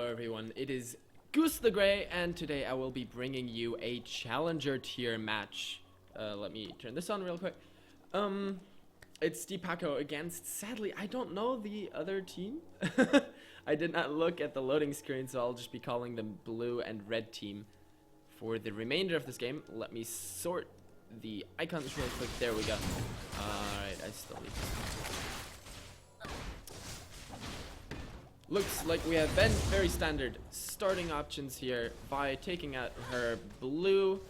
Hello everyone, it is Goose the Grey, and today I will be bringing you a challenger tier match. Let me turn this on real quick. It's Deepaco against, sadly, I don't know the other team. I did not look at the loading screen, so I'll just be calling them blue and red team for the remainder of this game. Let me sort the icons real quick. There we go. Alright, I still need to... Looks like we have been very standard starting options here by taking out her blue.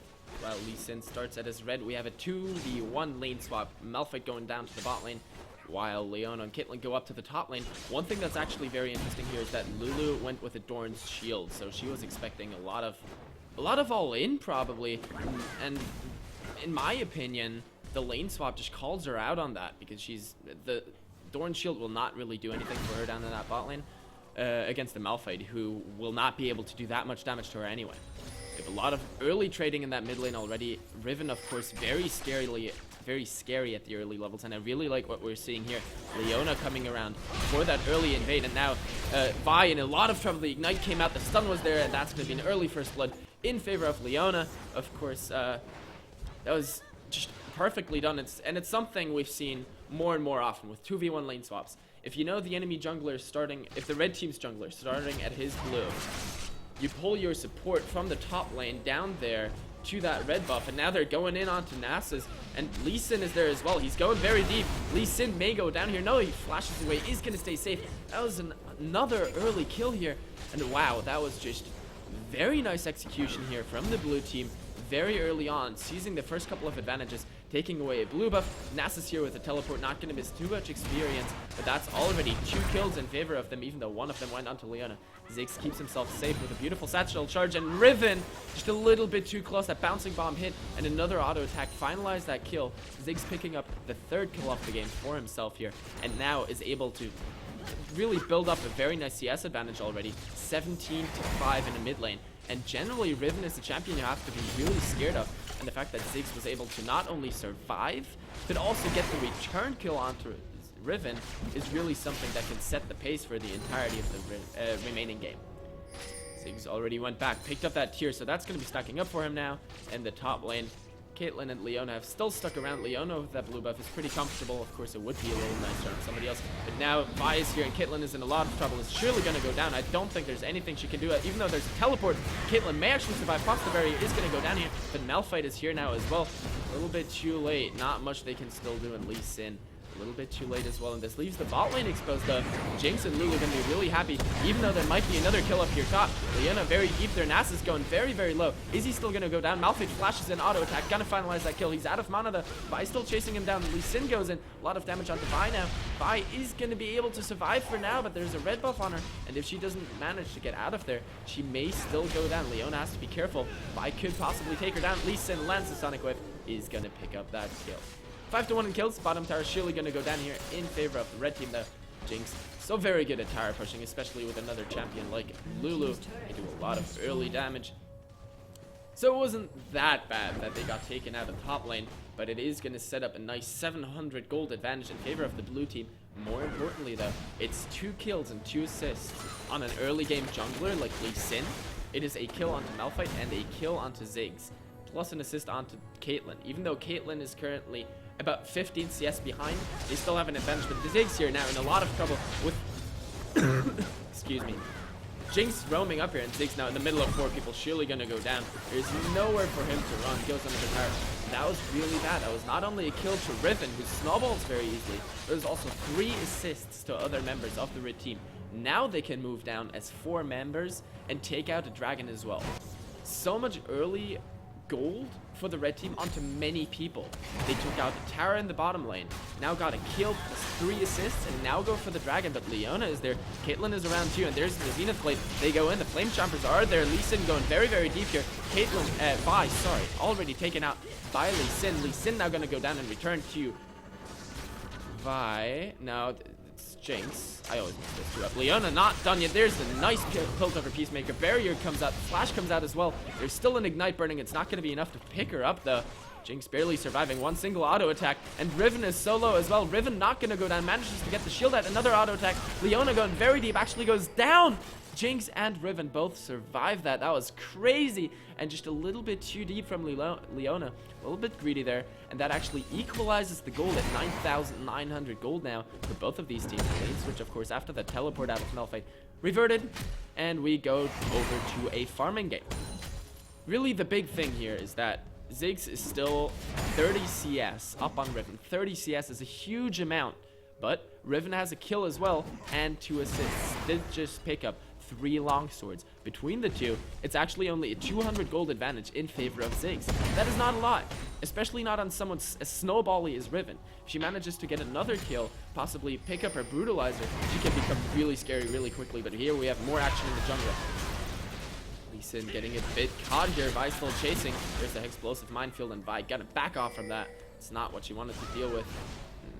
While Lee Sin starts at his red. We have a 2v1 lane swap. Malphite going down to the bot lane, while Leona and Caitlyn go up to the top lane. One thing that's actually very interesting here is that Lulu went with a Dorn's shield, so she was expecting a lot of all-in probably. And in my opinion, the lane swap just calls her out on that, because the Dorn's shield will not really do anything for her down in that bot lane. Against the Malphite, who will not be able to do that much damage to her anyway. We have a lot of early trading in that mid lane already. Riven, of course, very scary at the early levels, and I really like what we're seeing here. Leona coming around for that early invade, and now Vi in a lot of trouble. The ignite came out, the stun was there, and that's going to be an early first blood in favor of Leona. Of course, that was just perfectly done. It's something we've seen more and more often with 2v1 lane swaps. If you know the enemy jungler is starting, if the red team's jungler is starting at his blue, you pull your support from the top lane down there to that red buff, and now they're going in onto Nasus, and Lee Sin is there as well. He's going very deep. Lee Sin may go down here. No, he flashes away. He's going to stay safe. That was another early kill here, and wow, that was just very nice execution here from the blue team. Very early on, seizing the first couple of advantages, taking away a blue buff. Nasus here with a teleport, not going to miss too much experience, but that's already 2 kills in favor of them, even though one of them went onto Leona. Ziggs keeps himself safe with a beautiful satchel charge, and Riven just a little bit too close. That bouncing bomb hit, and another auto attack finalized that kill. Ziggs picking up the 3rd kill off the game for himself here, and now is able to really build up a very nice CS advantage already. 17-5 in the mid lane. And generally, Riven is a champion you have to be really scared of. And the fact that Ziggs was able to not only survive, but also get the return kill onto Riven is really something that can set the pace for the entirety of the remaining game. Ziggs already went back, picked up that tier, so that's going to be stacking up for him now. And the top lane, Caitlyn and Leona have still stuck around. Leona with that blue buff is pretty comfortable. Of course, it would be a little nicer on somebody else. But now Vi is here, and Caitlyn is in a lot of trouble. It's surely going to go down. I don't think there's anything she can do. Even though there's a teleport, Caitlyn may actually survive. Fosterberry is going to go down here, but Malphite is here now as well. A little bit too late. Not much they can still do, and Lee Sin a little bit too late as well, and this leaves the bot lane exposed. Jinx and Lulu are going to be really happy, even though there might be another kill up here top. Leona very deep there. Nasus is going very, very low. Is he still going to go down? Malphite flashes in auto attack, going to finalize that kill. He's out of mana. Vi still chasing him down. Lee Sin goes in. A lot of damage onto Vi now. Vi is going to be able to survive for now, but there's a red buff on her, and if she doesn't manage to get out of there, she may still go down. Leona has to be careful. Vi could possibly take her down. Lee Sin lands the Sonic Wave. Is going to pick up that kill. 5-1 in kills. Bottom tower surely going to go down here in favor of the red team though. Jinx so very good at tower pushing, especially with another champion like Lulu. They do a lot of early damage. So it wasn't that bad that they got taken out of top lane, but it is going to set up a nice 700 gold advantage in favor of the blue team. More importantly though, it's 2 kills and 2 assists on an early game jungler like Lee Sin. It is a kill onto Malphite and a kill onto Ziggs, plus an assist onto Caitlyn. Even though Caitlyn is currently about 15 CS behind, they still have an advantage, but the Ziggs here now in a lot of trouble with excuse me, Jinx roaming up here, and Ziggs now in the middle of 4 people, surely gonna go down. There's nowhere for him to run. Goes under the tower. That was really bad. That was not only a kill to Riven, who snowballs very easily, but there's also 3 assists to other members of the red team. Now they can move down as 4 members and take out a dragon as well. So much early gold for the red team onto many people. They took out the tower in the bottom lane, now got a kill plus 3 assists, and now go for the dragon. But Leona is there, Caitlyn is around too, and there's the Zenith Blade. They go in, the Flame Chompers are there. Lee Sin going very, very deep here. Caitlyn, Vi, sorry, already taken out by Lee Sin. Lee Sin now gonna go down and return to Vi. Now it's Jinx. I always mix those 2 up. Leona not done yet. There's the nice tilt over Peacemaker. Barrier comes out. Flash comes out as well. There's still an ignite burning. It's not going to be enough to pick her up though. Jinx barely surviving one single auto attack, and Riven is solo as well. Riven not gonna go down, manages to get the shield out, another auto attack. Leona going very deep, actually goes down. Jinx and Riven both survived that. That was crazy, and just a little bit too deep from Leona. A little bit greedy there, and that actually equalizes the gold at 9,900 gold now for both of these teams. Lane switch, of course, after the teleport out of Malphite reverted, and we go over to a farming game. Really, the big thing here is that Ziggs is still 30 CS up on Riven. 30 CS is a huge amount, but Riven has a kill as well and 2 assists. Did just pick up 3 longswords. Between the two, it's actually only a 200 gold advantage in favor of Ziggs. That is not a lot, especially not on someone as snowbally as Riven. If she manages to get another kill, possibly pick up her brutalizer, she can become really scary really quickly. But here we have more action in the jungle. Lee Sin getting a bit caught here. Vi still chasing. There's the explosive minefield, and Vi gotta back off from that. It's not what she wanted to deal with.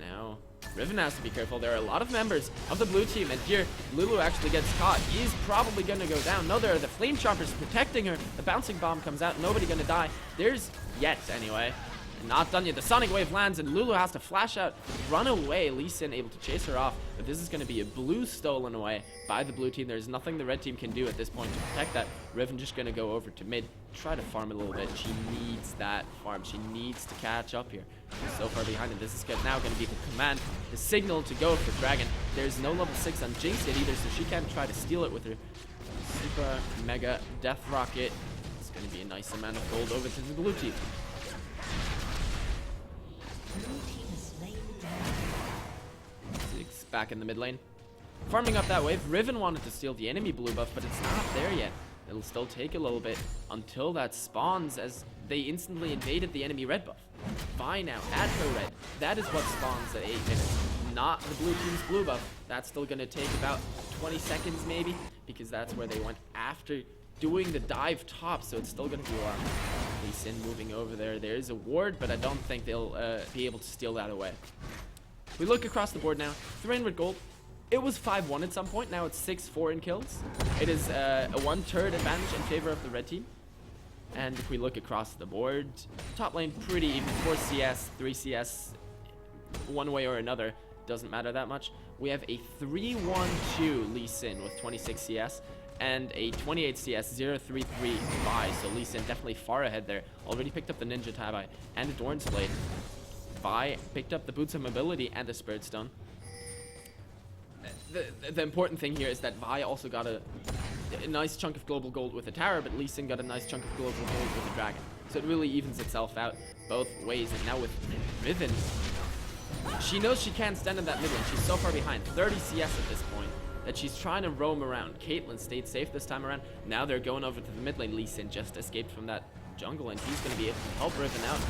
Now Riven has to be careful. There are a lot of members of the blue team, and here Lulu actually gets caught. He's probably gonna go down. No, there are the flame chompers protecting her. The bouncing bomb comes out. Nobody gonna die. There's yet anyway. Not done yet. The sonic wave lands, and Lulu has to flash out, run away. Lee Sin able to chase her off, but this is going to be a blue stolen away by the blue team. There's nothing the red team can do at this point to protect that. Riven just going to go over to mid, try to farm a little bit. She needs that farm. She needs to catch up here. She's so far behind, and this is now going to be the command, the signal to go for Dragon. There's no level 6 on Jinx yet either, so she can't try to steal it with her super mega death rocket. It's going to be a nice amount of gold over to the blue team. Ziggs back in the mid lane. Farming up that wave. Riven wanted to steal the enemy blue buff, but it's not there yet. It'll still take a little bit until that spawns, as they instantly invaded the enemy red buff. Vi now at her red. That is what spawns at 8 minutes. Not the blue team's blue buff. That's still going to take about 20 seconds maybe, because that's where they went after doing the dive top, so it's still going to be a while. Lee Sin moving over there. There is a ward, but I don't think they'll be able to steal that away. We look across the board now. 300 gold. It was 5-1 at some point. Now it's 6-4 in kills. It is a 1/3 advantage in favor of the red team. And if we look across the board, top lane pretty even. 4 CS, 3 CS, one way or another. Doesn't matter that much. We have a 3-1-2 Lee Sin with 26 CS. And a 28 CS 0-3-3 Vi, so Lee Sin definitely far ahead there. Already picked up the Ninja Tabi and a Dorn's Blade. Vi picked up the Boots of Mobility and the Spirit Stone. The important thing here is that Vi also got a nice chunk of global gold with a tower, but Lee Sin got a nice chunk of global gold with a dragon. So it really evens itself out both ways. And now with Riven, she knows she can't stand in that mid lane. She's so far behind, 30 CS at this point, that she's trying to roam around. Caitlyn stayed safe this time around. Now they're going over to the mid lane. Lee Sin just escaped from that jungle, and he's going to be able to help Riven out.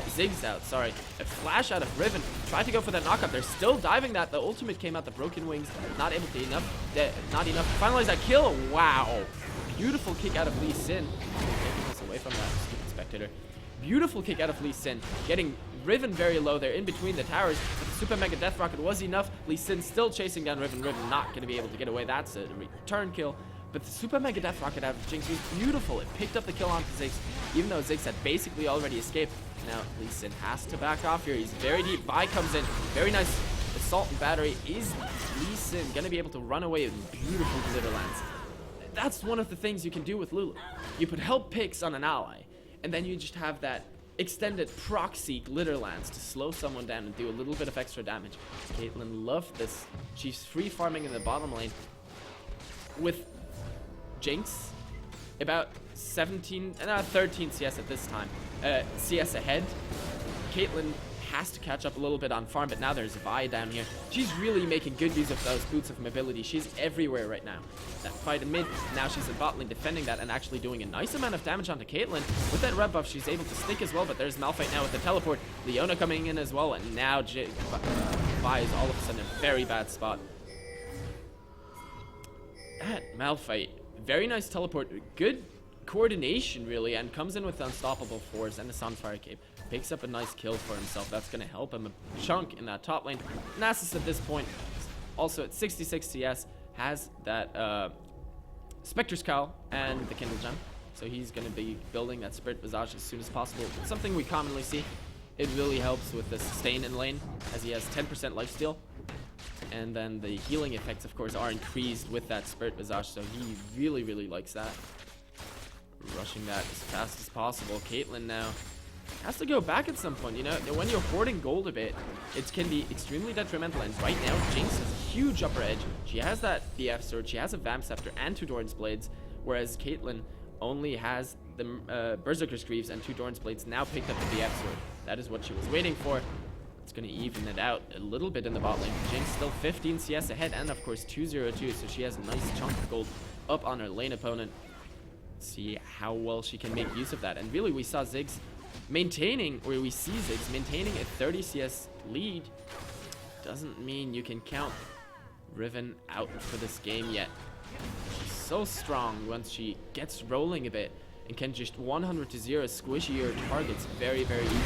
Ziggs out, sorry. A flash out of Riven. Tried to go for that knockup. They're still diving that. The ultimate came out, the broken wings. Not able to not enough to finalize that kill. Wow. Beautiful kick out of Lee Sin. Taking this away from that stupid spectator. Beautiful kick out of Lee Sin. Getting Riven very low there in between the towers. But the Super Mega Death Rocket was enough. Lee Sin still chasing down Riven. Riven not going to be able to get away. That's a return kill. But the Super Mega Death Rocket out of Jinx was beautiful. It picked up the kill onto Ziggs, even though Ziggs had basically already escaped. Now Lee Sin has to back off here. He's very deep. Vi comes in. Very nice assault and battery. Is Lee Sin going to be able to run away with beautiful Glitterlands? That's one of the things you can do with Lulu. You put help picks on an ally, and then you just have that extended proxy Glitterlands to slow someone down and do a little bit of extra damage. Caitlyn loved this. She's free farming in the bottom lane with Jinx about 13 CS at this time. CS ahead. Caitlyn has to catch up a little bit on farm, but now there's Vi down here. She's really making good use of those boots of mobility. She's everywhere right now. That fight in mid, now she's in bot lane defending that and actually doing a nice amount of damage onto Caitlyn. With that red buff, she's able to stick as well, but there's Malphite now with the teleport. Leona coming in as well, and now Vi is all of a sudden in a very bad spot. That Malphite, very nice teleport, good coordination really, and comes in with the Unstoppable Force and the Sunfire Cape. Picks up a nice kill for himself. That's going to help him a chunk in that top lane. Nasus at this point, also at 66 CS, has that Spectre's Cowl and the Kindle Gem. So he's going to be building that Spirit Visage as soon as possible. It's something we commonly see It really helps with the sustain in lane, as he has 10% lifesteal. And then the healing effects, of course, are increased with that Spirit Visage, so he really, really likes that. Rushing that as fast as possible. Caitlyn now has to go back at some point, you know. When you're hoarding gold a bit, it can be extremely detrimental. And right now, Jinx has a huge upper edge. She has that BF Sword, she has a Vamp Scepter and 2 Doran's Blades, whereas Caitlyn only has the Berserker's Greaves and 2 Doran's Blades, now picked up the BF Sword. That is what she was waiting for. It's going to even it out a little bit in the bot lane. Jinx still 15 CS ahead, and of course 202, so she has a nice chunk of gold up on her lane opponent. See how well she can make use of that. And really, we saw Ziggs maintaining, or we see Ziggs maintaining a 30 CS lead. Doesn't mean you can count Riven out for this game yet. She's so strong once she gets rolling a bit and can just 100 to 0 squishy your targets very, very easily.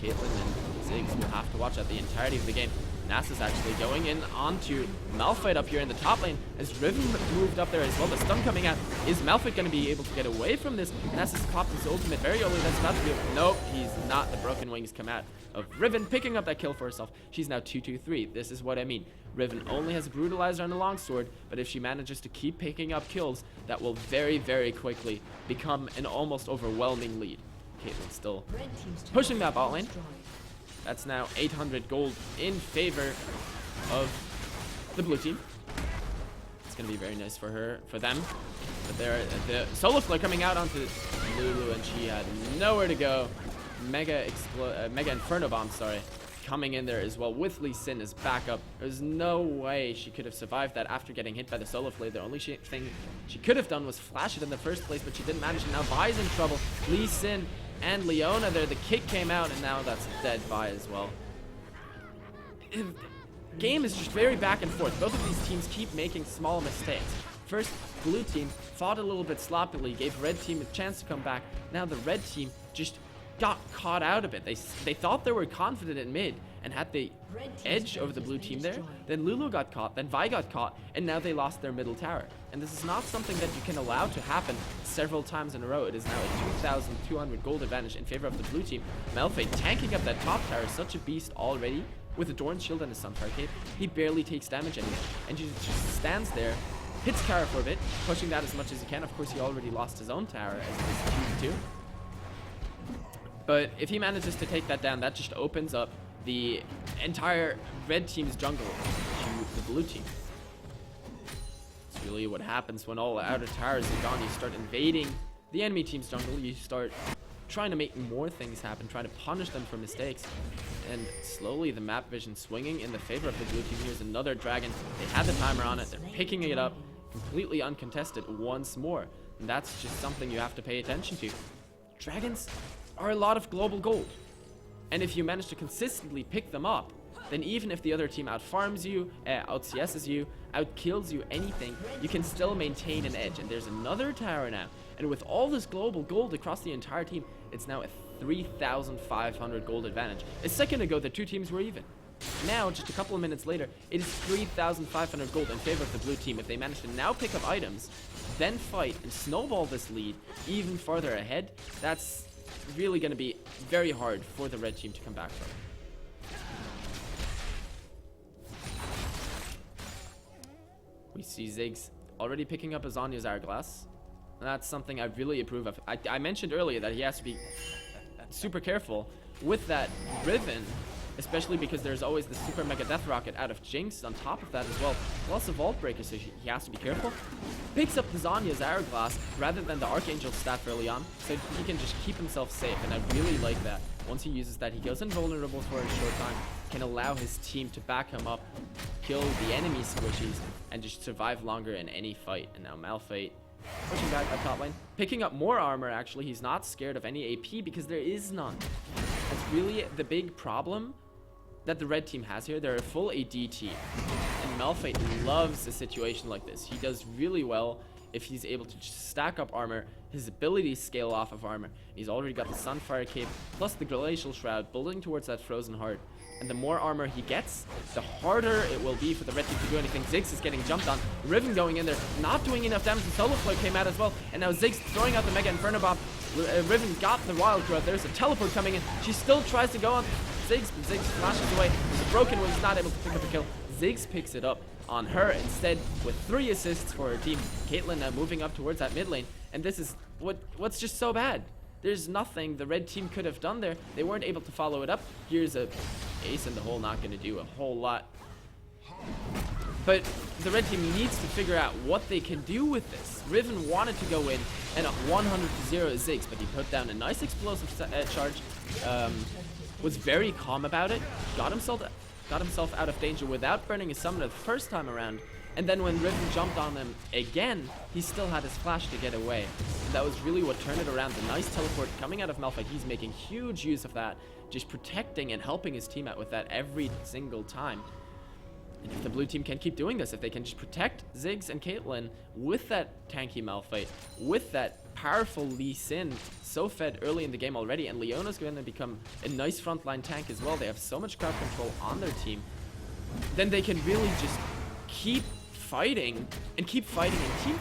Caitlyn and Ziggs will have to watch out the entirety of the game. Nasa's actually going in onto Malphite up here in the top lane as Riven moved up there as well. The stun coming out. Is Malphite going to be able to get away from this? Nasa's popped his ultimate very early. That's about to be... Nope, he's not. The broken wings come out of Riven picking up that kill for herself. She's now 2-2-3. This is what I mean. Riven only has a Brutalizer and a Longsword, but if she manages to keep picking up kills, that will very, very quickly become an almost overwhelming lead. Caitlyn still pushing that bot lane. That's now 800 gold in favor of the blue team. It's going to be very nice for them. But the Solar Flare coming out onto Lulu, and she had nowhere to go. Mega Inferno Bomb, sorry, coming in there as well with Lee Sin as backup. There's no way she could have survived that after getting hit by the Solar Flare. The only thing she could have done was flash it in the first place, but she didn't manage, and now Vi's in trouble. Lee Sin and Leona there, the kick came out, and now that's dead Vi as well. Game is just very back and forth. Both of these teams keep making small mistakes. First, blue team fought a little bit sloppily, gave red team a chance to come back. Now the red team just got caught out a bit. They thought they were confident in mid and had the edge over the blue team there. Then Lulu got caught, then Vi got caught, and now they lost their middle tower. And this is not something that you can allow to happen several times in a row. It is now a 2,200 gold advantage in favor of the blue team. Malphite tanking up that top tower, such a beast already, with a Doran shield and a Sunfire Cape. He barely takes damage anymore, and he just stands there, hits Kara for a bit, pushing that as much as he can. Of course, he already lost his own tower as his 2-2. But if he manages to take that down, that just opens up the entire red team's jungle to the blue team. It's really what happens when all outer towers are gone. You start invading the enemy team's jungle. You start trying to make more things happen, trying to punish them for mistakes. And slowly the map vision swinging in the favor of the blue team. Here's another dragon. They had the timer on it. They're picking it up completely uncontested once more. And that's just something you have to pay attention to. Dragons are a lot of global gold. And if you manage to consistently pick them up, then even if the other team outfarms you, out-CSs you, outkills you, anything, you can still maintain an edge. And there's another tower now. And with all this global gold across the entire team, it's now a 3,500 gold advantage. A second ago, the two teams were even. Now, just a couple of minutes later, it is 3,500 gold in favor of the blue team. If they manage to now pick up items, then fight and snowball this lead even farther ahead, that's really going to be very hard for the red team to come back from. We see Ziggs already picking up Azania's Hourglass. And that's something I really approve of. I mentioned earlier that he has to be super careful with that Riven, especially because there's always the super mega death rocket out of Jinx on top of that as well, plus a vault breaker, so he has to be careful. Picks up the Zanya's Hourglass rather than the Archangel staff early on, so he can just keep himself safe, and I really like that. Once he uses that, he goes invulnerable for a short time, can allow his team to back him up, kill the enemy squishies, and just survive longer in any fight. And now Malphite pushing back that top lane, picking up more armor. Actually, he's not scared of any AP because there is none. That's really the big problem that the red team has here. They're a full AD team, and Malphite loves a situation like this. He does really well if he's able to just stack up armor, his abilities scale off of armor. He's already got the Sunfire Cape, plus the Glacial Shroud, building towards that Frozen Heart. And the more armor he gets, the harder it will be for the red team to do anything. Ziggs is getting jumped on. Riven going in there, not doing enough damage. The Solar Flow came out as well. And now Ziggs throwing out the Mega Inferno Bomb. Riven got the Wild Growth. There's a teleport coming in. She still tries to go on Ziggs, but Ziggs flashes away. The Broken Wing's not able to pick up the kill. Ziggs picks it up on her instead with 3 assists for her team. Caitlyn now moving up towards that mid lane. And this is what's just so bad. There's nothing the red team could have done there. They weren't able to follow it up. Here's a ace in the hole, not going to do a whole lot. But the red team needs to figure out what they can do with this. Riven wanted to go in and 100-0 Ziggs, but he put down a nice explosive charge. Was very calm about it. Got himself out of danger without burning his summoner the first time around. And then when Riven jumped on him again, he still had his flash to get away. And that was really what turned it around. The nice teleport coming out of Malphite. He's making huge use of that. Just protecting and helping his team out with that every single time. And if the blue team can keep doing this, if they can just protect Ziggs and Caitlyn with that tanky Malphite, with that powerful Lee Sin, so fed early in the game already, and Leona's going to become a nice frontline tank as well. They have so much crowd control on their team. Then they can really just keep fighting in team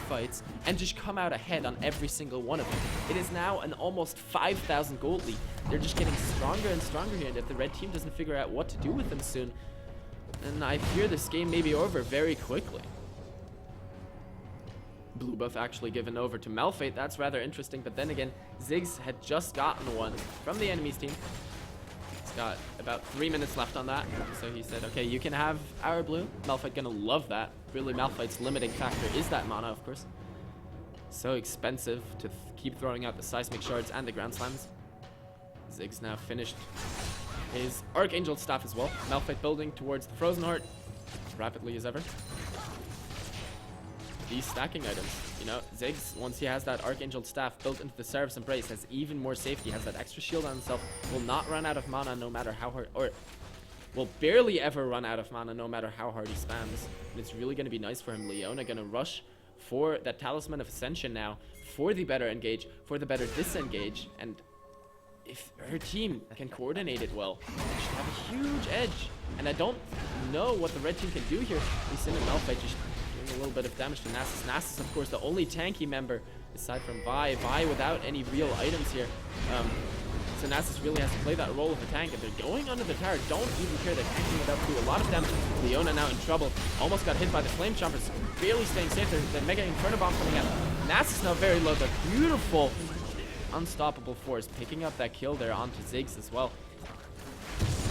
fights and just come out ahead on every single one of them. It is now an almost 5,000 gold lead. They're just getting stronger and stronger here, and if the red team doesn't figure out what to do with them soon, then I fear this game may be over very quickly. Blue buff actually given over to Malphite. That's rather interesting, but then again, Ziggs had just gotten one from the enemy's team. He's got about 3 minutes left on that, so he said, okay, you can have our blue. Malphite gonna love that. Really, Malphite's limiting factor is that mana, of course. So expensive to keep throwing out the seismic shards and the ground slams. Ziggs now finished his Archangel Staff as well. Malphite building towards the Frozen Heart as rapidly as ever. These stacking items, you know, Ziggs, once he has that Archangel Staff built into the Seraph's Embrace, has even more safety, has that extra shield on himself, will not run out of mana no matter how hard, or will barely ever run out of mana no matter how hard he spams. And it's really going to be nice for him. Leona going to rush for that Talisman of Ascension now, for the better engage, for the better disengage, and if her team can coordinate it well, they should have a huge edge. And I don't know what the red team can do here. Lee Sin and Malphite just doing a little bit of damage to Nasus. Nasus, of course, the only tanky member aside from Vi. Vi without any real items here. So Nasus really has to play that role of a tank. If they're going under the tower, don't even care. They're tanking without do a lot of damage. Leona now in trouble. Almost got hit by the Flame Chompers. Barely staying safe. There's the Mega Inferno Bomb coming out. Nasus now very low, but beautiful unstoppable force, picking up that kill there onto Ziggs as well.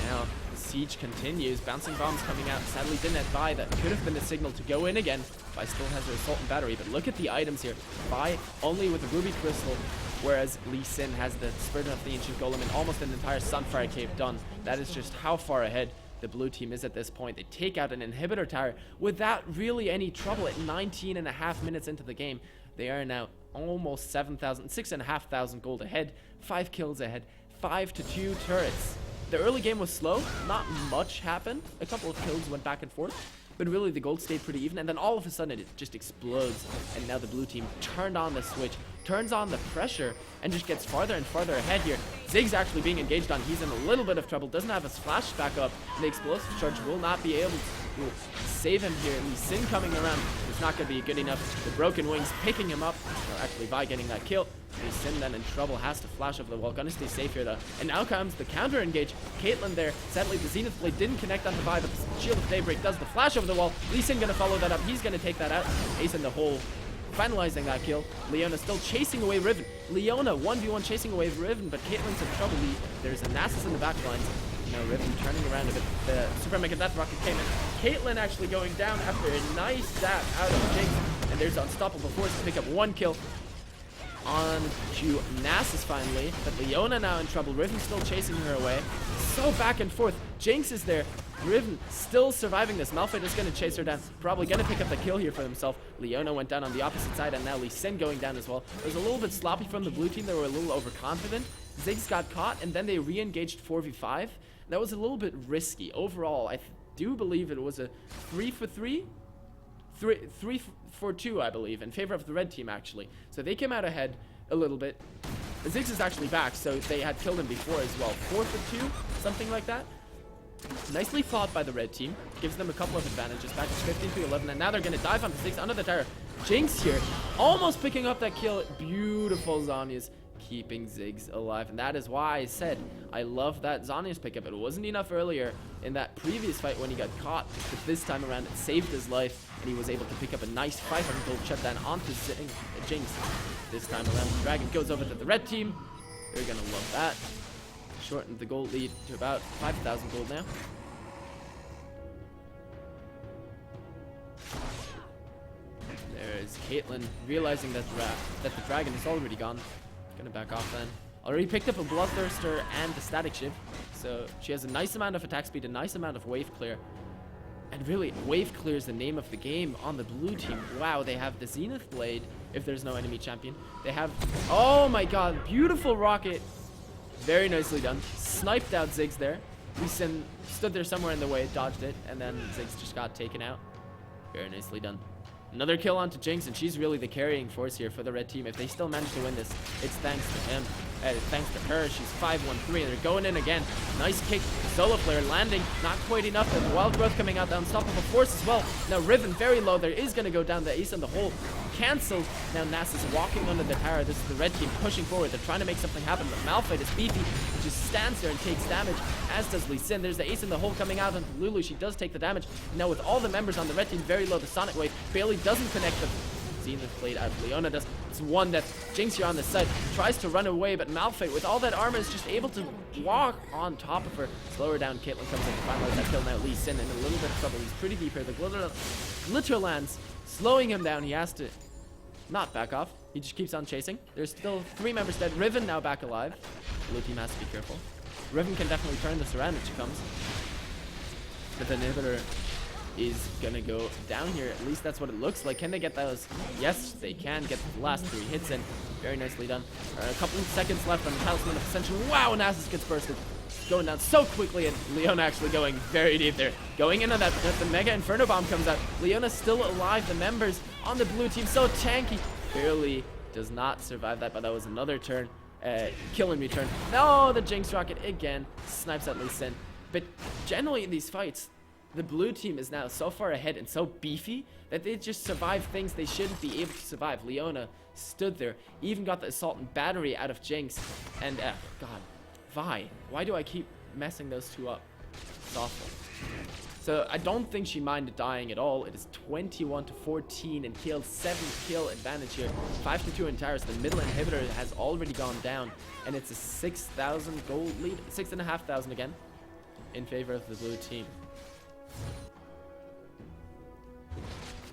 Now the siege continues, bouncing bombs coming out. Sadly didn't have Vi. That could have been the signal to go in again. Vi still has her assault and battery, but look at the items here. Vi only with the Ruby Crystal, whereas Lee Sin has the Spirit of the Ancient Golem and almost an entire Sunfire Cave done. That is just how far ahead the blue team is at this point. They take out an inhibitor tower without really any trouble at 19.5 minutes into the game. They are now almost 6,500 gold ahead, 5 kills ahead, 5-2 turrets. The early game was slow, not much happened. A couple of kills went back and forth, but really the gold stayed pretty even, and then all of a sudden it just explodes, and now the blue team turned on the switch, turns on the pressure, and just gets farther and farther ahead here. Ziggs actually being engaged on, he's in a little bit of trouble, doesn't have his flash back up, and the explosive charge will not be able to save him here. Lee Sin coming around, it's not going to be good enough. The Broken Wings picking him up, or actually Vi getting that kill. Lee Sin then in trouble, has to flash over the wall, gonna stay safe here though. And now comes the counter engage. Caitlyn there, sadly the Zenith Blade didn't connect onto Vi, but the Shield of Daybreak does the flash over the wall. Lee Sin gonna follow that up, he's gonna take that out. Ace in the hole, finalizing that kill. Leona still chasing away Riven. Leona 1v1 chasing away Riven, but Caitlyn's in trouble. There's a Nasus in the back lines. Now Riven turning around a bit. The Super Mega Death Rocket came in. Caitlyn actually going down after a nice zap out of Jinx. And there's Unstoppable Force to pick up 1 kill. On to Nasus finally, but Leona now in trouble. Riven still chasing her away. So back and forth. Jinx is there. Riven still surviving this. Malphite is going to chase her down. Probably going to pick up the kill here for himself. Leona went down on the opposite side, and now Lee Sin going down as well. It was a little bit sloppy from the blue team. They were a little overconfident. Ziggs got caught, and then they re-engaged 4v5. That was a little bit risky. Overall, I do believe it was a 3-for-3 for 2, I believe, in favor of the red team, actually. So they came out ahead a little bit. Ziggs is actually back, so they had killed him before as well. 4 for 2, something like that. Nicely fought by the red team. Gives them a couple of advantages. Back to 15 to 11, and now they're going to dive onto Ziggs under the tower. Jinx here, almost picking up that kill. Beautiful Zhonya's keeping Ziggs alive, and that is why I said I love that Zhonya's pickup. It wasn't enough earlier in that previous fight when he got caught, but this time around it saved his life, and he was able to pick up a nice 500 gold shutdown onto Jinx. This time around, the dragon goes over to the red team. They're gonna love that. Shortened the gold lead to about 5,000 gold now. There's Caitlyn realizing that the dragon is already gone. Gonna back off then. Already picked up a Bloodthirster and the Static Shiv. So she has a nice amount of attack speed, a nice amount of wave clear. And really, wave clear is the name of the game on the blue team. Wow, they have the Zenith Blade if there's no enemy champion. They have, oh my god, beautiful rocket. Very nicely done. Sniped out Ziggs there. Lee Sin stood there somewhere in the way, dodged it, and then Ziggs just got taken out. Very nicely done. Another kill onto Jinx, and she's really the carrying force here for the red team. If they still manage to win this, it's thanks to him. Thanks to her. She's 5-1-3, and they're going in again. Nice kick. Solo player landing. Not quite enough. And Wild Growth coming out. The Unstoppable Force as well. Now Riven very low. There is going to go down. The ace in the hole. Cancelled. Now Nass is walking under the tower. This is the red team pushing forward. They're trying to make something happen, but Malphite is beefy. He just stands there and takes damage, as does Lee Sin. There's the ace in the hole coming out onto Lulu. She does take the damage. Now with all the members on the red team very low, the Sonic Wave barely doesn't connect them. Zenith Blade out. Leona does. It's one that Jinx here on the side tries to run away, but Malphite with all that armor is just able to walk on top of her. Slow her down. Caitlyn comes in to finalize that kill. Now Lee Sin in a little bit of trouble. He's pretty deep here. The glitter lands, slowing him down. He has to not back off. He just keeps on chasing. There's still 3 members dead. Riven now back alive. Blue team has to be careful. Riven can definitely turn this around if she comes. But the inhibitor is gonna go down here. At least that's what it looks like. Can they get those? Yes, they can get the last 3 hits in. Very nicely done. A couple of seconds left on the Talisman of Ascension. Wow, Nasus gets bursted. Going down so quickly, and Leona actually going very deep there. Going into that, the Mega Inferno Bomb comes out. Leona's still alive. The members on the blue team so tanky. Barely does not survive that, but that was another turn. Kill in return. No, the Jinx Rocket again. Snipes at Lee Sin. But generally in these fights, the blue team is now so far ahead and so beefy that they just survive things they shouldn't be able to survive. Leona stood there, even got the Assault and Battery out of Jinx. And, God, Vi, why do I keep messing those two up? It's awful. So I don't think she minded dying at all. It is 21-14 and killed 7 kill advantage here. 5-2 in towers. The middle inhibitor has already gone down, and it's a 6,000 gold lead, 6,500 again, in favor of the blue team.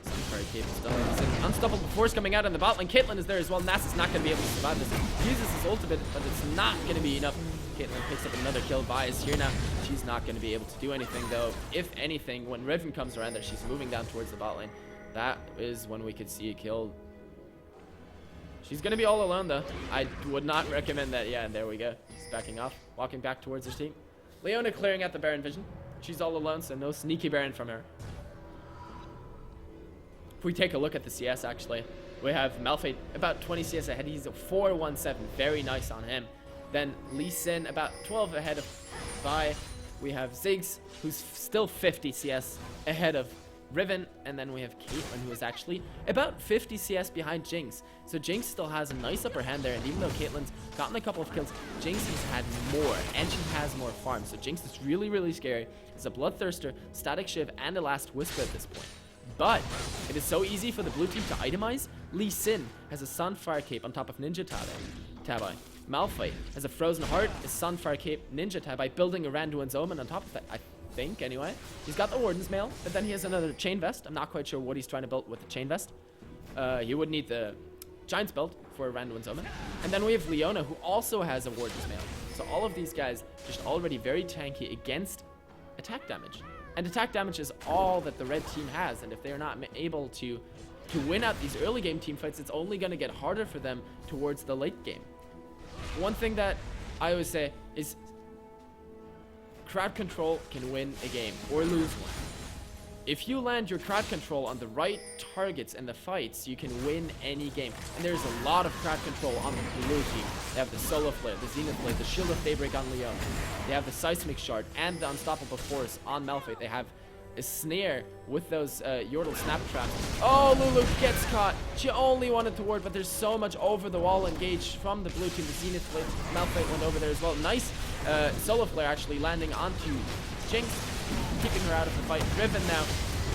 Sunfire Cape is done. There's an Unstoppable Force coming out on the bot lane. Caitlyn is there as well. Nass is not going to be able to survive this. He uses his ultimate, but it's not going to be enough. Caitlyn picks up another kill. Vi is here now. She's not going to be able to do anything, though. If anything, when Riven comes around there, she's moving down towards the bot lane. That is when we could see a kill. She's going to be all alone, though. I would not recommend that. Yeah, and there we go. She's backing off, walking back towards her team. Leona clearing out the Baron vision. She's all alone, so no sneaky Baron from her. If we take a look at the CS, actually, we have Malphite about 20 CS ahead. He's a 4-1-7. Very nice on him. Then Lee Sin about 12 ahead of Vi. We have Ziggs, who's still 50 CS ahead of Riven. And then we have Caitlyn, who is actually about 50 CS behind Jinx. So Jinx still has a nice upper hand there. And even though Caitlyn's gotten a couple of kills, Jinx has had more, and she has more farm. So Jinx is really, really scary. It's a Bloodthirster, Static Shiv, and a Last Whisper at this point. But it is so easy for the blue team to itemize. Lee Sin has a Sunfire Cape on top of Ninja Tabi. Malphite has a Frozen Heart, a Sunfire Cape, Ninja Tabi, building a Randuin's Omen on top of that, I think, anyway. He's got the Warden's Mail, but then he has another Chain Vest. I'm not quite sure what he's trying to build with the Chain Vest. You would need the Giant's Belt for Randuin's Omen. And then we have Leona, who also has a Warden's Mail. So all of these guys just already very tanky against attack damage. And attack damage is all that the red team has, and if they're not able to win out these early game team fights, it's only going to get harder for them towards the late game. One thing that I always say is crowd control can win a game or lose one. if you land your crowd control on the right targets in the fights, you can win any game. And there's a lot of crowd control on the blue team. They have the Solar Flare, the Zenith Blade, the Shield of Daybreak on Leon. They have the Seismic Shard and the Unstoppable Force on Malphite. They have a Snare with those Yordle Snap Traps. Oh, Lulu gets caught. She only wanted to ward, but there's so much over the wall engaged from the blue team. The Zenith Blade, Malphite went over there as well. Nice Solar Flare actually landing onto Jinx, keeping her out of the fight. Riven now,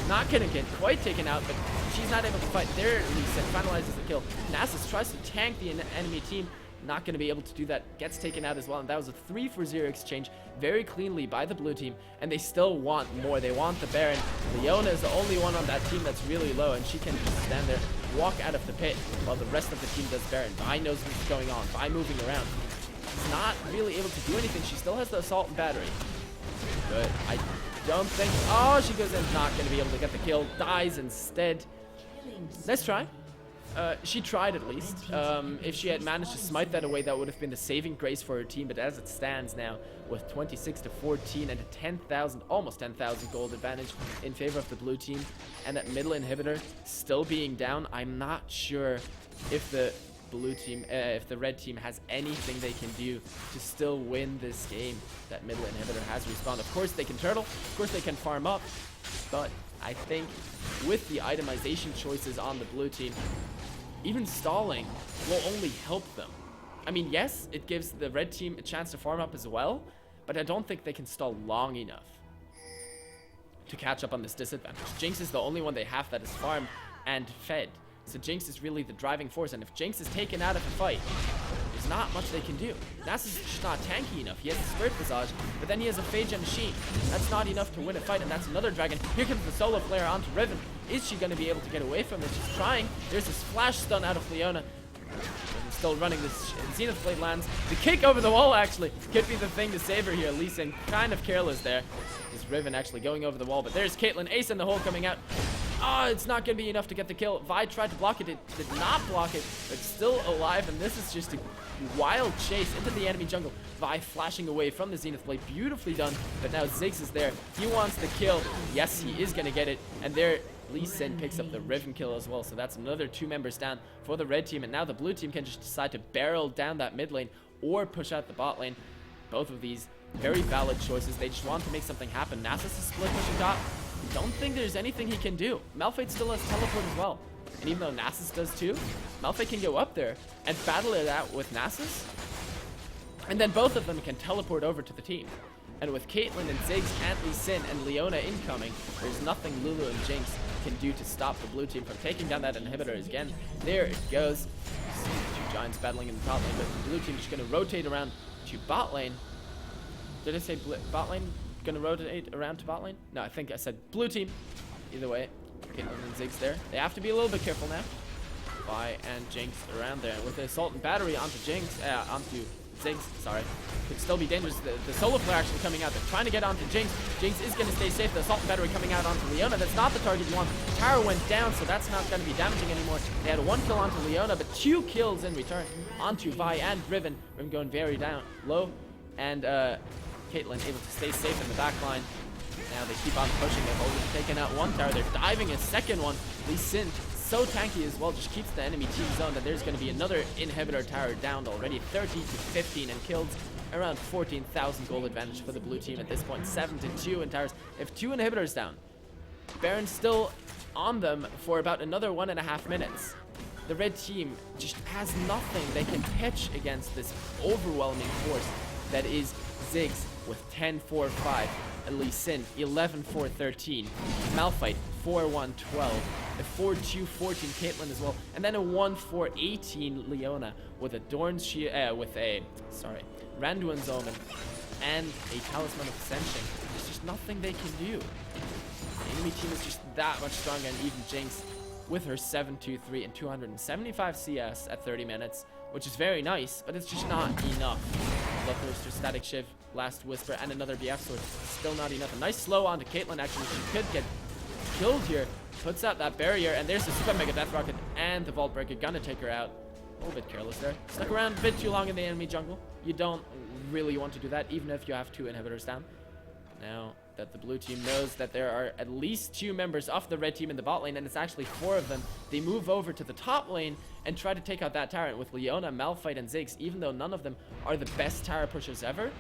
not gonna get quite taken out, but she's not able to fight there. Lee Sin finalizes the kill. Nasus tries to tank the enemy team, not gonna be able to do that. Gets taken out as well, and that was a 3-for-0 exchange very cleanly by the blue team, and they still want more. They want the Baron. Leona is the only one on that team that's really low, and she can just stand there, walk out of the pit, while the rest of the team does Baron. Vi knows what's going on. Vi moving around. She's not really able to do anything. She still has the Assault and Battery. But I don't think... Oh, she goes in. Not going to be able to get the kill. Dies instead. Let's try. She tried at least. If she had managed to smite that away, that would have been the saving grace for her team. But as it stands now, with 26-14 and a 10,000, almost 10,000 gold advantage in favor of the blue team, and that middle inhibitor still being down, I'm not sure if the blue team, if the red team has anything they can do to still win this game. That middle inhibitor has respawned. Of course they can turtle, of course they can farm up, but I think with the itemization choices on the blue team, even stalling will only help them. I mean, yes, it gives the red team a chance to farm up as well, but I don't think they can stall long enough to catch up on this disadvantage. Jinx is the only one they have that is farmed and fed. So Jinx is really the driving force, and if Jinx is taken out of the fight, there's not much they can do. Nasus is just not tanky enough. He has the Spirit Visage, but then he has a Phage and a Sheen. That's not enough to win a fight, and that's another dragon. Here comes the Solar Flare onto Riven. Is she going to be able to get away from it? She's trying. There's this Flash Stun out of Leona. Riven's still running. This Zenith Blade lands. The kick over the wall, actually, could be the thing to save her here. Lee Sin kind of careless there. Is Riven actually going over the wall, but there's Caitlyn. Ace in the hole coming out. Oh, it's not going to be enough to get the kill. Vi tried to block it. It did not block it, but still alive. And this is just a wild chase into the enemy jungle. Vi flashing away from the Zenith Blade. Beautifully done. But now Ziggs is there. He wants the kill. Yes, he is going to get it. And there, Lee Sin picks up the Riven kill as well. So that's another 2 members down for the red team. And now the blue team can just decide to barrel down that mid lane or push out the bot lane. Both of these very valid choices. They just want to make something happen. Nasus is split pushing top. Don't think there's anything he can do. Malphite still has teleport as well. And even though Nasus does too, Malphite can go up there and battle it out with Nasus. And then both of them can teleport over to the team. And with Caitlyn and Ziggs and Lee Sin and Leona incoming, there's nothing Lulu and Jinx can do to stop the blue team from taking down that inhibitor again. There it goes. See the 2 giants battling in the top lane, but the blue team is going to rotate around to bot lane. Did I say bot lane? Gonna rotate around to bot lane? No, I think I said blue team. Either way, Caitlyn and Ziggs there. They have to be a little bit careful now. Vi and Jinx around there. With the Assault and Battery onto Jinx, onto Ziggs, sorry. Could still be dangerous. The Solar Flare actually coming out. They're trying to get onto Jinx. Jinx is gonna stay safe. The Assault and Battery coming out onto Leona. That's not the target you want. Tower went down, so that's not gonna be damaging anymore. They had 1 kill onto Leona, but 2 kills in return onto Vi and Riven. Riven going very down low. And Caitlyn able to stay safe in the back line. Now they keep on pushing. They've already taken out 1 tower. They're diving a second one. Lee Sin, so tanky as well, just keeps the enemy team zoned. And there's going to be another inhibitor tower downed already. 30-15 and kills. Around 14,000 gold advantage for the blue team at this point. 7-2 in towers. They have 2 inhibitors down. Baron's still on them for about another 1.5 minutes. The red team just has nothing they can pitch against this overwhelming force that is Ziggs with 10-4-5, and Lee Sin 11-4-13, Malphite 4-1-12, a 4-2-14 Caitlyn as well, and then a 1-4-18 Leona with a Randuin's Omen and a Talisman of Ascension. There's just nothing they can do. The enemy team is just that much stronger, and even Jinx with her 7-2-3 and 275 CS at 30 minutes, which is very nice, but it's just not enough. Bloodthirster, Static Shiv, Last Whisper, and another BF Sword. Still not enough. A nice slow onto Caitlyn, actually. She could get killed here. Puts out that barrier, and there's the Super Mega Death Rocket and the Vault Breaker. Gonna take her out. A little bit careless there. Stuck around a bit too long in the enemy jungle. You don't really want to do that, even if you have 2 inhibitors down. Now, that the blue team knows that there are at least 2 members of the red team in the bot lane, and it's actually 4 of them. They move over to the top lane and try to take out that tower. And with Leona, Malphite, and Ziggs, even though none of them are the best tower pushers ever,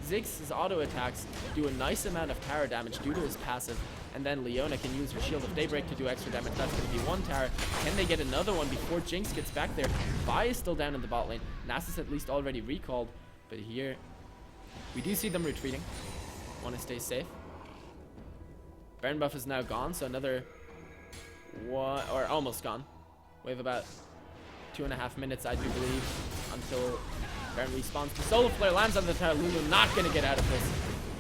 Ziggs' auto attacks do a nice amount of tower damage due to his passive, and then Leona can use her Shield of Daybreak to do extra damage. That's going to be 1 tower. Can they get another one before Jinx gets back there? Vi is still down in the bot lane. Nasus at least already recalled, but here we do see them retreating. Want to stay safe. Baron buff is now gone, so another one, or almost gone. We have about 2.5 minutes, I do believe, until Baron respawns. The Solar Flare lands on the tower. Lulu not going to get out of this.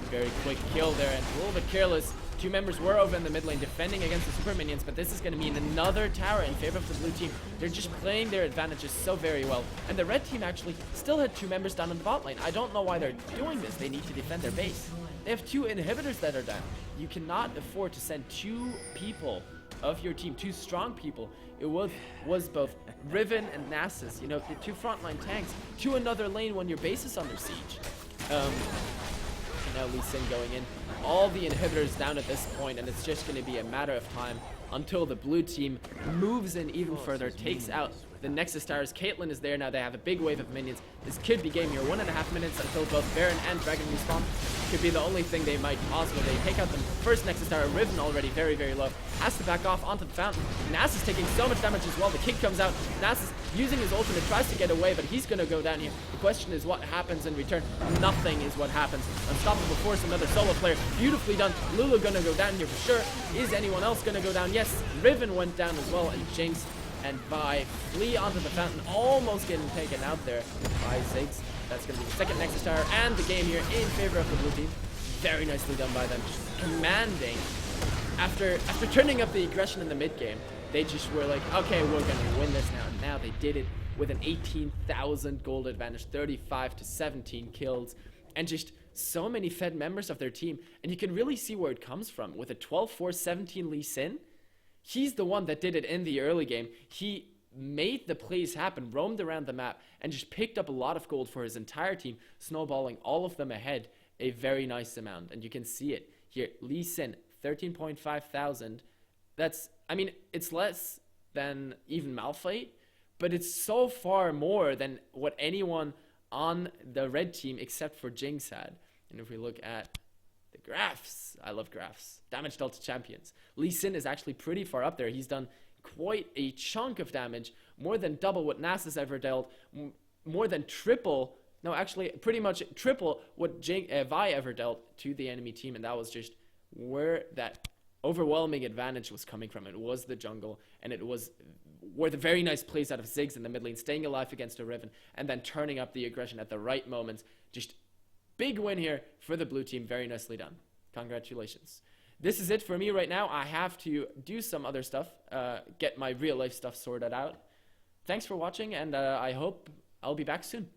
Very quick kill there, and a little bit careless. 2 members were over in the mid lane defending against the super minions, but this is going to mean another tower in favor of the blue team. They're just playing their advantages so very well. And the red team actually still had 2 members down in the bot lane. I don't know why they're doing this. They need to defend their base. They have 2 inhibitors that are down. You cannot afford to send 2 people of your team, 2 strong people. It was both Riven and Nasus, you know, the 2 frontline tanks, to another lane when your base is under siege. Now Lee Sin going in. All the inhibitors down at this point, and it's just going to be a matter of time until the blue team moves in even further, takes out the Nexus Towers. Caitlyn is there now. They have a big wave of minions. This could be game here. 1.5 minutes until both Baron and Dragon respawn. Could be the only thing they might possibly. They take out the first Nexus Tower. Riven already very, very low. Has to back off onto the fountain. Nasus taking so much damage as well. The kick comes out. Nasus using his ultimate tries to get away, but he's going to go down here. The question is what happens in return. Nothing is what happens. Unstoppable Force, another solo player. Beautifully done. Lulu going to go down here for sure. Is anyone else going to go down? Yes, Riven went down as well, and Jinx and Vi flee onto the fountain, almost getting taken out there by Ziggs. That's going to be the second Nexus Tower and the game here in favor of the blue team. Very nicely done by them. Just commanding. After turning up the aggression in the mid game, they just were like, okay, we're going to win this now. And now they did it with an 18,000 gold advantage, 35 to 17 kills, and just so many fed members of their team. And you can really see where it comes from. With a 12-4-17 Lee Sin, he's the one that did it in the early game. He made the plays happen, roamed around the map, and just picked up a lot of gold for his entire team, snowballing all of them ahead a very nice amount. And you can see it here. Lee Sin, 13.5 thousand. That's, I mean, it's less than even Malphite, but it's so far more than what anyone on the red team except for Jinx had. And if we look at the graphs, I love graphs. Damage dealt to champions. Lee Sin is actually pretty far up there. He's done quite a chunk of damage, more than double what Nasus ever dealt, more than triple, no, actually pretty much triple what Vi ever dealt to the enemy team. And that was just where that overwhelming advantage was coming from. It was the jungle, and it was where the very nice plays out of Ziggs in the mid lane, staying alive against a Riven, and then turning up the aggression at the right moments. Just big win here for the blue team. Very nicely done. Congratulations. This is it for me right now. I have to do some other stuff, get my real life stuff sorted out. Thanks for watching, and I hope I'll be back soon.